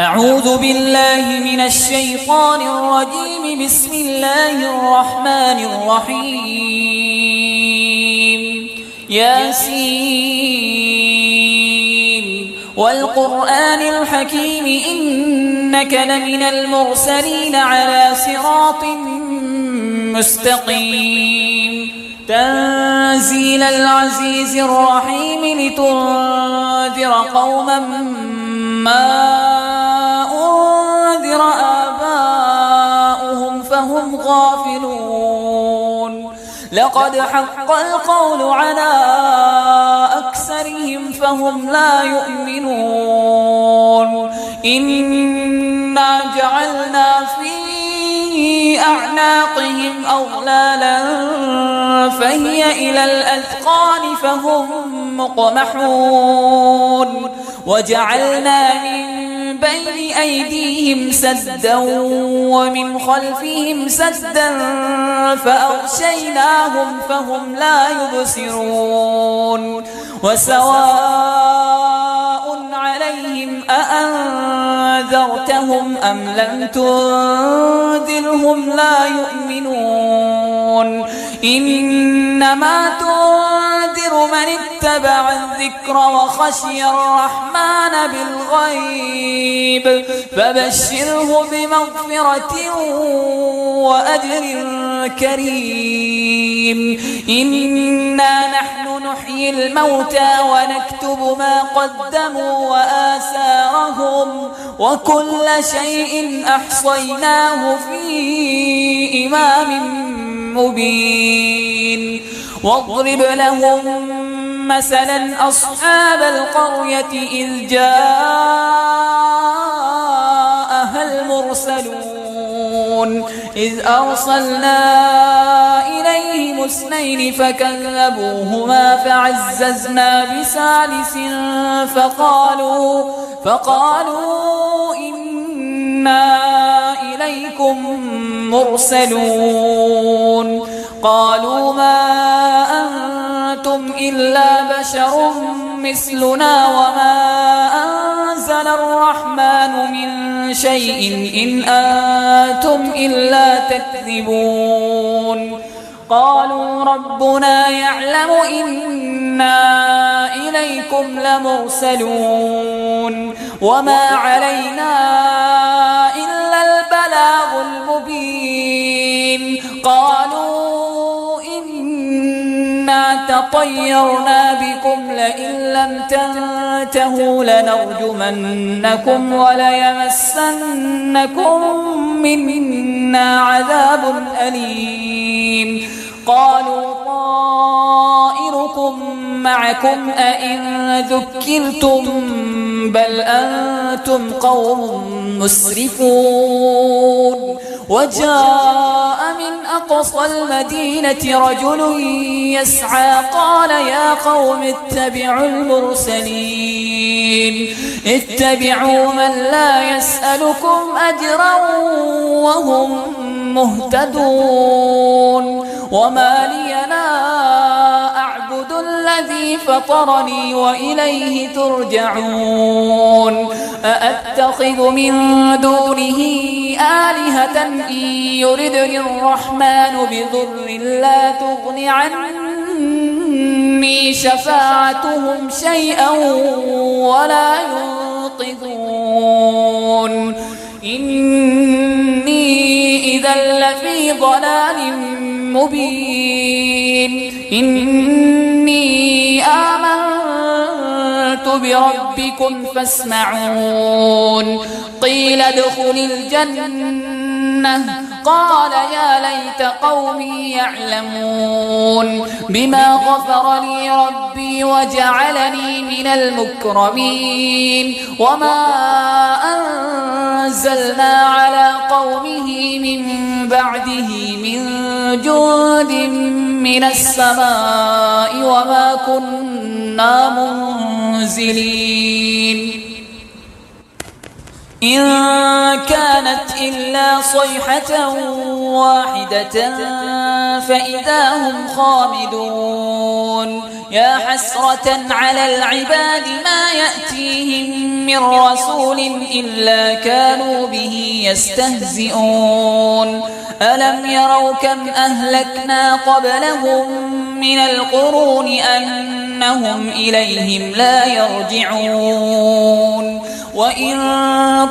أعوذ بالله من الشيطان الرجيم. بسم الله الرحمن الرحيم. ياسين والقرآن الحكيم إنك لمن المرسلين على صراط مستقيم. تنزيل العزيز الرحيم لتنذر قوما ما أنذر آباؤهم فهم غافلون. لقد حق القول على أكثرهم فهم لا يؤمنون. إنا جعلنا في أعناقهم أغلالا فهي إلى الأذقان فهم مقمحون. وجعلنا من بين أيديهم سدا ومن خلفهم سدا فأغشيناهم فهم لا يبصرون. وسواء عليهم أأنذرتهم أم لم تنذرهم لا يؤمنون. إنما تنذر من اتبع الذكر وخشي الرحمن بالغيب فبشره بمغفرة وأجر كريم. إنا نحن نحيي الموتى ونكتب ما قدموا وآثارهم وكل شيء أحصيناه في إمام مبين. واضرب لهم مثلا أصحاب القرية إذ جاءها المرسلون إذ أرسلنا إليهم اثنين فكذبوهما فعززنا بثالث فقالوا إنا إليكم مرسلون. قالوا ما أنتم إلا بشر مثلنا وما أنزل الرحمن من شيء إن أنتم إلا تكذبون. قالوا ربنا يعلم إنا إليكم لمرسلون وما علينا إلا البلاغ المبين. قالوا إنا تطيرنا بكم لئن لم تنتهوا لنرجمنكم وليمسنكم منا عذاب أليم. قالوا طائركم معكم أئن ذكرتم بل أنتم قوم مسرفون. وجاء من أقصى المدينة رجل يسعى قال يا قوم اتبعوا المرسلين اتبعوا من لا يسألكم أجرا وهم مهتدون. وما لي لا أعبد الذي فطرني وإليه ترجعون. أأتخذ من دونه آلهة إن يردني الرحمن بضر لا تغن عني شفاعتهم شيئا ولا ينقذون. إني إذا لفي ضلال مبين. إني آمنت بربكم فاسمعون. قيل ادخل الجنة قال يا ليت قومي يعلمون بما غفر لي ربي وجعلني من المكرمين. وما أنزلنا على قومه من بعده من جند من السماء وما كنا منزلين. إن كانت إلا صيحة واحدة فإذا هم خامدون يا حسرة على العباد ما يأتيهم من رسول إلا كانوا به يستهزئون ألم يروا كم أهلكنا قبلهم من القرون أنهم إليهم لا يرجعون وإن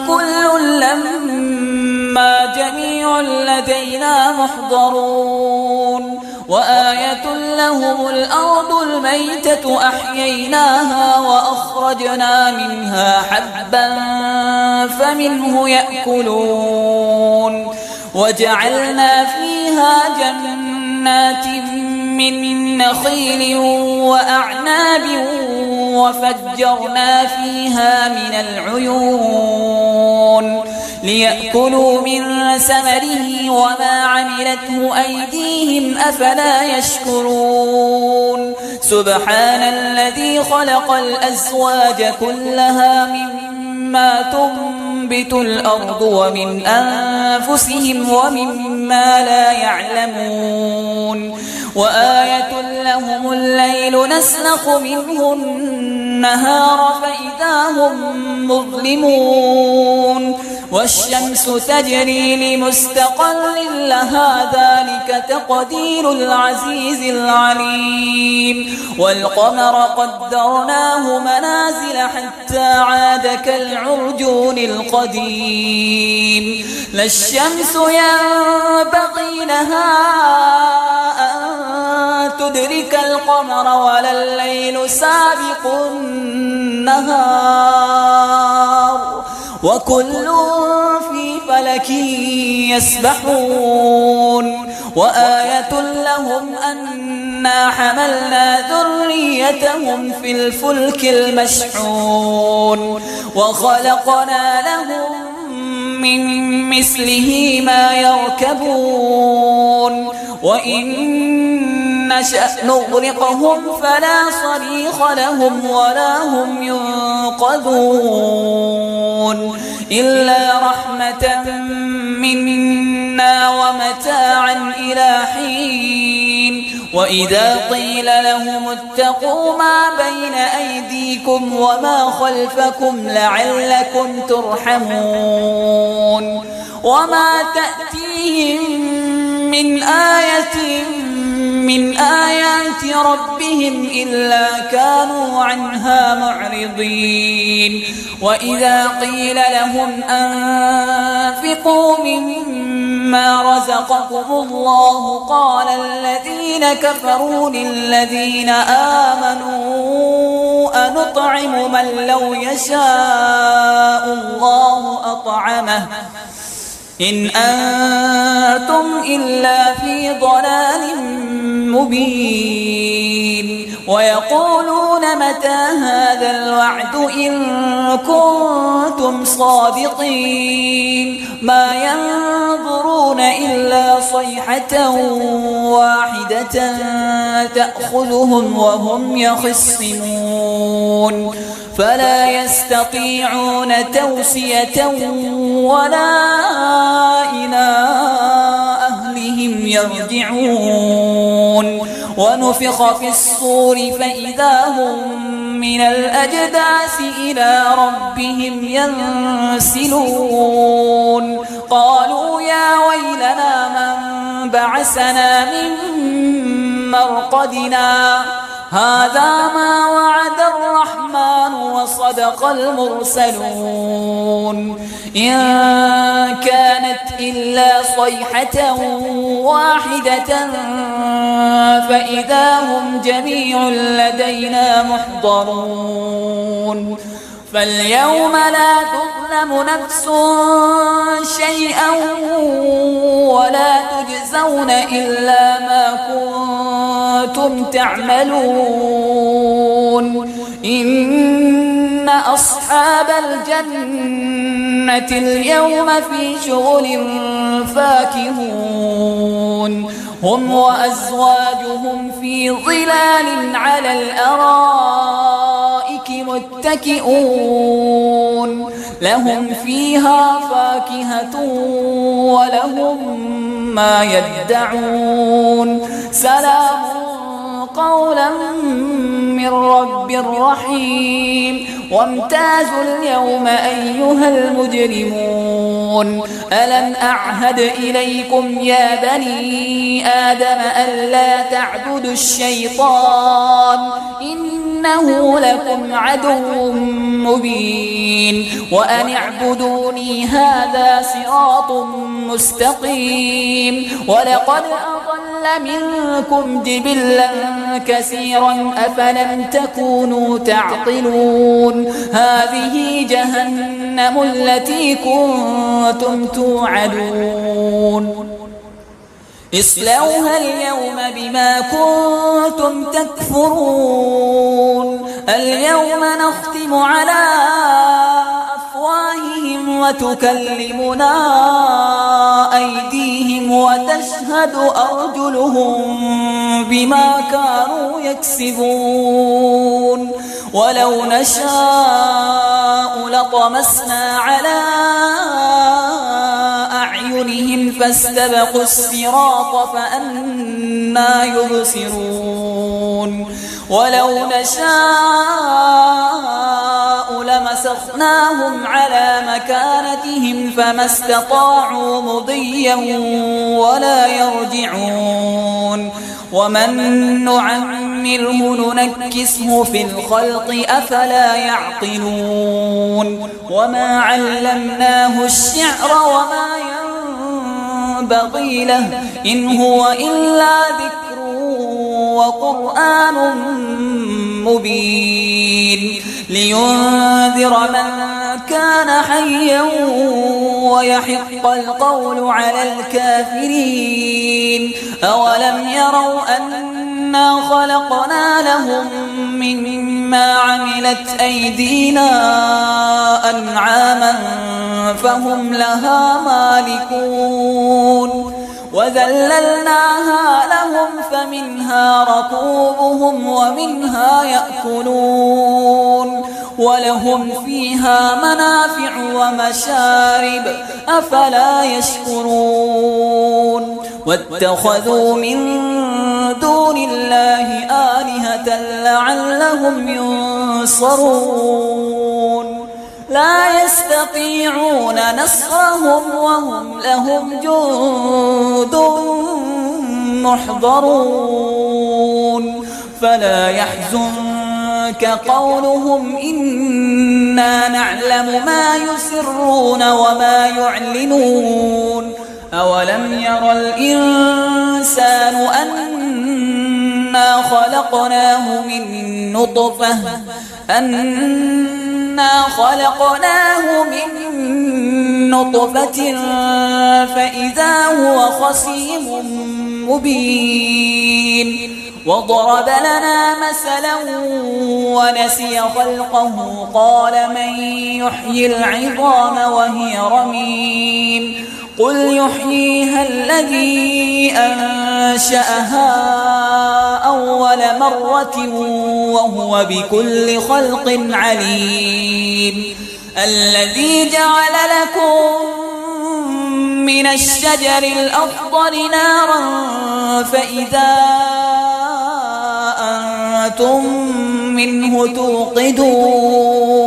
كل لما جميع لدينا محضرون وآية لهم الأرض الميتة أحييناها وأخرجنا منها حبا فمنه يأكلون وجعلنا فيها جنات من نخيل وأعناب وفجرنا فيها من العيون ليأكلوا من ثمره وما عملته أيديهم أفلا يشكرون سبحان الذي خلق الأزواج كلها مما تنبت الأرض ومن أنفسهم ومما لا يعلمون وآية لهم الليل نسلخ منه النهار فإذا هم مظلمون والشمس تجري لمستقر لها ذلك تقدير العزيز العليم والقمر قدرناه منازل حتى عاد كالعرجون القديم لا الشمس ينبغي لها أن تدرك القمر ولا الليل سابق النهار وكل في فلك يسبحون وآية لهم أنا حملنا ذريتهم في الفلك المشحون وخلقنا لهم من مثله ما يركبون وإن نشأ نغرقهم فلا صريخ لهم ولا هم ينقذون إلا رحمة منا ومتاعا إلى حين وإذا قيل لهم اتقوا ما بين أيديكم وما خلفكم لعلكم ترحمون وما تأتيهم من آية من آيات ربهم إلا كانوا عنها معرضين وإذا قيل لهم أنفقوا مما رزقكم الله قال الذين كفروا للذين آمنوا أنطعم من لو يشاء الله أطعمه إن أنتم إلا في ضلال مبين ويقولون متى هذا الوعد إن كنتم صادقين ما ينظرون إلا صيحة واحدة تأخذهم وهم يخصمون فلا يستطيعون توصية ولا إلى أهلهم يرجعون ونفخ في الصور فإذا هم من الأجداث إلى ربهم ينسلون قالوا يا ويلنا من بعثنا من مرقدنا هذا ما وعد الرحمن وصدق المرسلون إن كانت إلا صيحة واحدة فإذا هم جميع لدينا محضرون فاليوم لا تظلم نفس شيئا ولا تجزون إلا ما كنتم تعملون إن أصحاب الجنة اليوم في شغل فاكهون هم وأزواجهم في ظلال على الأرائك متكئون لهم فيها فاكهة ولهم ما يدعون سلام قولا من رب رحيم وامتازوا اليوم أيها المجرمون ألم أعهد إليكم يا بني آدم ألا تعبدوا الشيطان إنه لكم عدو مبين وأن اعبدوني هذا صراط مستقيم ولقد أضل منكم جبلا كثيرا أفلم تكونوا تعقلون هذه جهنم التي كنتم توعدون اصلوها اليوم بما كنتم تكفرون اليوم نختم على أفواههم وتكلمنا أيديهم وتشهد أرجلهم بما كانوا يكسبون ولو نشاء لطمسنا على أعينهم فاستبقوا الصراط فأنى يبصرون ولو نشاء لمسخناهم على مكانتهم فما استطاعوا مضيا ولا يرجعون ومن نعمره ننكسه في الخلق أفلا يعقلون وما علمناه الشعر وما ينبغي له إن هو إلا ذكر وقرآن مبين لينذر من كان حيا ويحق القول على الكافرين أولم يروا أنا خلقنا لهم مما عملت أيدينا أنعاما فهم لها مالكون وذللناها لهم فمنها ركوبهم ومنها يأكلون ولهم فيها منافع ومشارب أفلا يشكرون واتخذوا من دون الله آلهة لعلهم ينصرون لا يستطيعون نصرهم وهم لهم جند محضرون فلا يحزنك قولهم إنا نعلم ما يسرون وما يعلنون أولم ير الإنسان أنا خلقناه من نطفة فإذا هو خصيم مبين وضرب لنا مثلا ونسي خلقه قال من يحيي العظام وهي رميم قل يحييها الذي أنشأها أول مرة وهو بكل خلق عليم الذي جعل لكم من الشجر الأخضر نارا فإذا أنتم منه توقدون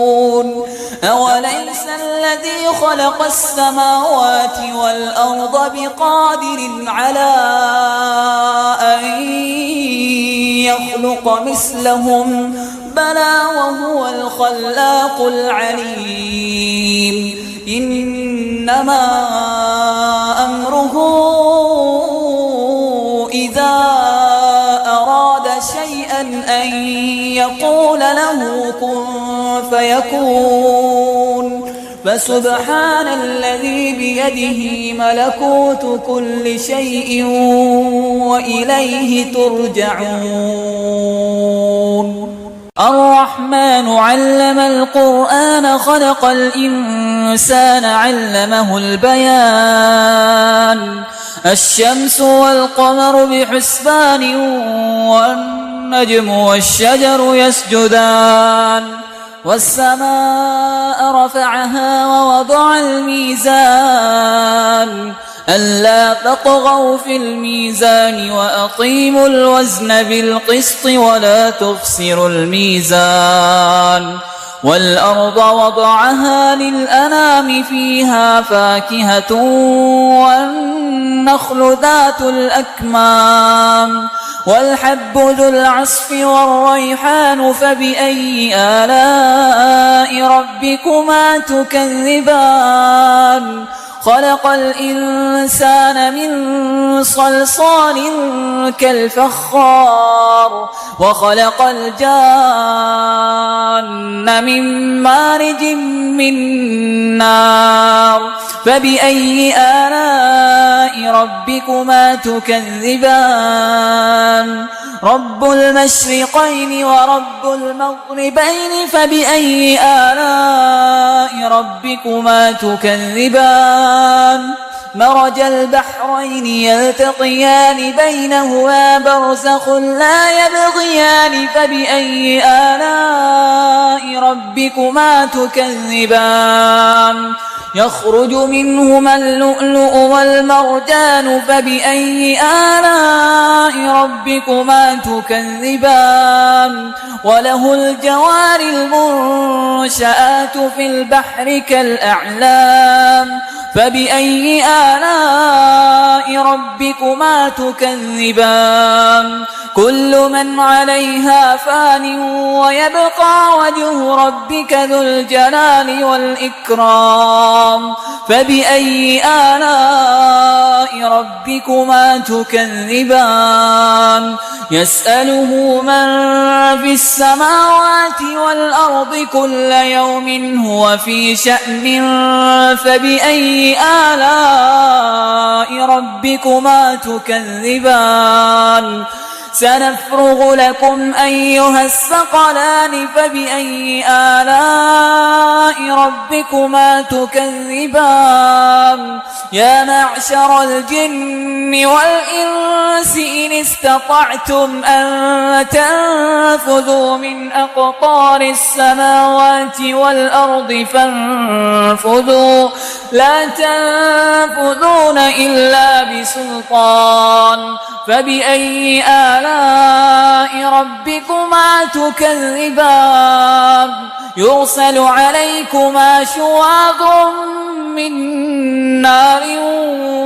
أوليس الذي خلق السماوات والأرض بقادر على أن يخلق مثلهم بلى وهو الخلاق العليم إنما أمره إذا أراد شيئا أن يقول له كن فيكون فسبحان الذي بيده ملكوت كل شيء وإليه ترجعون الرحمن علم القرآن خلق الإنسان علمه البيان الشمس والقمر بحسبان والنجم والشجر يسجدان والسماء رفعها ووضع الميزان ألا تطغوا في الميزان وأقيموا الوزن بالقسط ولا تخسروا الميزان والأرض وضعها للأنام فيها فاكهة والنخل ذات الأكمام والحب ذو العصف والريحان فبأي آلاء ربكما تكذبان خلق الإنسان من صلصال كالفخار وخلق الجان من مارج من نار فبأي آلاء ربكما تكذبان رب المشرقين ورب المغربين فبأي آلاء ربكما تكذبان مرج البحرين يلتقيان بينهما برزخ لا يبغيان فبأي آلاء ربكما تكذبان يخرج منهما اللؤلؤ والمرجان فبأي آلاء ربكما تكذبان وله الجوار المنشآت في البحر كالأعلام فبأي آلاء ربكما تكذبان كل من عليها فان ويبقى وجه ربك ذو الجلال والإكرام فبأي آلاء ربكما تكذبان يسأله من في السماوات والأرض كل يوم هو في شأن فبأي آلاء ربكما تكذبان سنفرغ لكم أيها الثقلان فبأي آلاء ربكما تكذبان يا معشر الجن والإنس إن استطعتم أن تنفذوا من أقطار السماوات والأرض فانفذوا لا تنفذون إلا بسلطان فبأي آلاء ربكما تكذبان يرسل عليكما شواظ من نار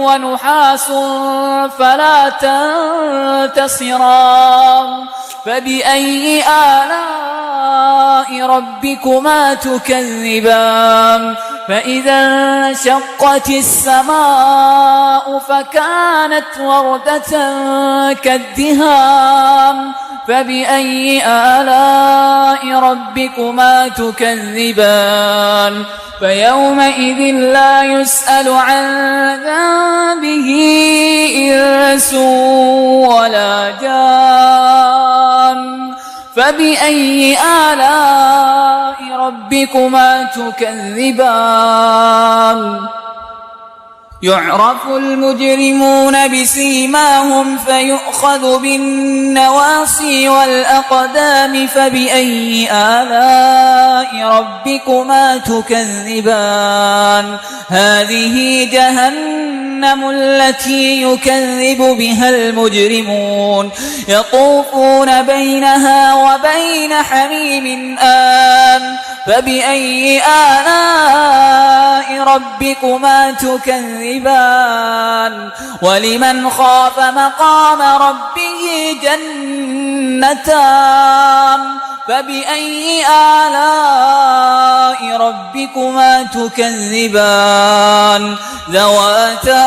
ونحاس فلا تنتصران فبأي آلاء ربكما تكذبان فإذا انشقت السماء فكانت وردة كالدهان فبأي آلاء ربكما تكذبان فيومئذ فلا يسأل عن ذنبه إنس ولا جان فبأي آلاء ربكما تكذبان يعرف المجرمون بسيماهم فيؤخذ بالنواصي والأقدام فبأي آلاء ربكما تكذبان هذه جهنم التي يكذب بها المجرمون يطوفون بينها وبين حميم آن فبأي آلاء ربكما تكذبان ولمن خاف مقام ربه جنتان فبأي آلاء ربكما تكذبان ذواتا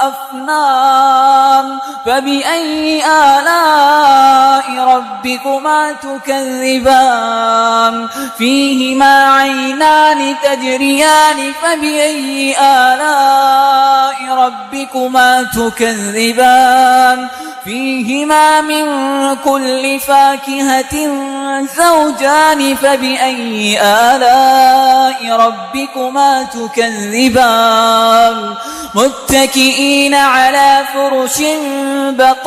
أفنان فبأي آلاء ربكما تكذبان فيهما عينان تجريان فبأي آلاء ربكما تكذبان فيهما من كل فاكهة زوجان فبأي آلاء ربكما تكذبان متكئين على فرش بطائنها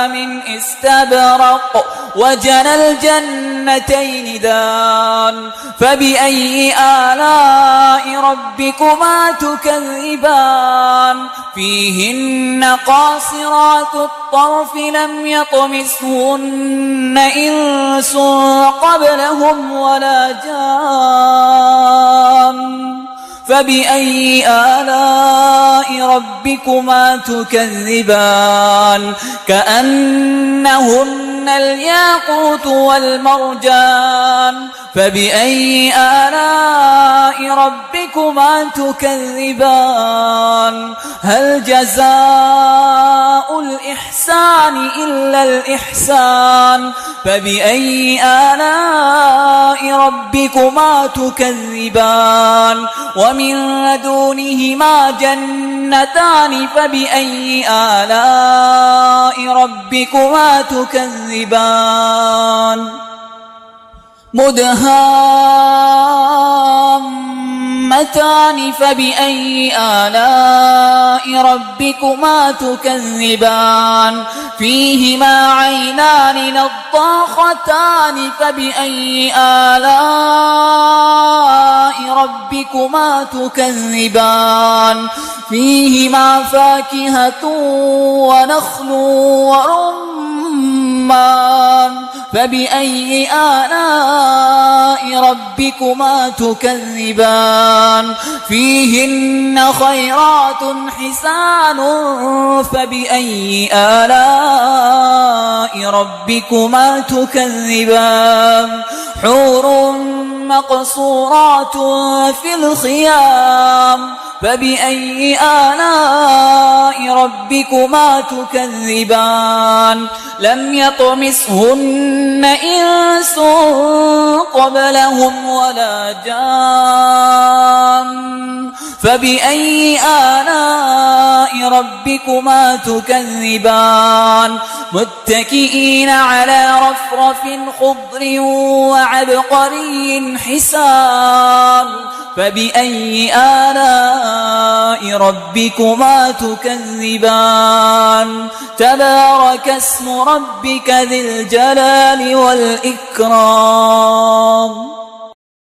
من استبرق وجنى الجنتين دان فبأي آلاء ربكما تكذبان فيهن قاصرات الطرف لم يطمثهن إنس قبلهم ولا جان فبأي آلاء ربكما تكذبان كأنهن الياقوت والمرجان فبأي آلاء ربكما تكذبان هل جزاء الإحسان إلا الإحسان فبأي آلاء ربكما تكذبان ومن دونهما جنتان فبأي آلاء ربكما تكذبان مدهامتان فبأي آلاء ربكما تكذبان فيهما عينان نضاختان فبأي آلاء ربكما تكذبان فيهما فاكهة ونخل ورمان فبأي آلاء ربكما تكذبان فيهن خيرات حسان فبأي آلاء ربكما تكذبان حور مقصورات في الخيام فبأي آلاء ربكما تكذبان لم يطمثهن إنس قبلهم ولا جان فبأي آلاء ربكما تكذبان متكئين على رفرف خضر وعبقري حسان فبأي آلاء ربكما تكذبان تبارك اسم ربك ذي الجلال والإكرام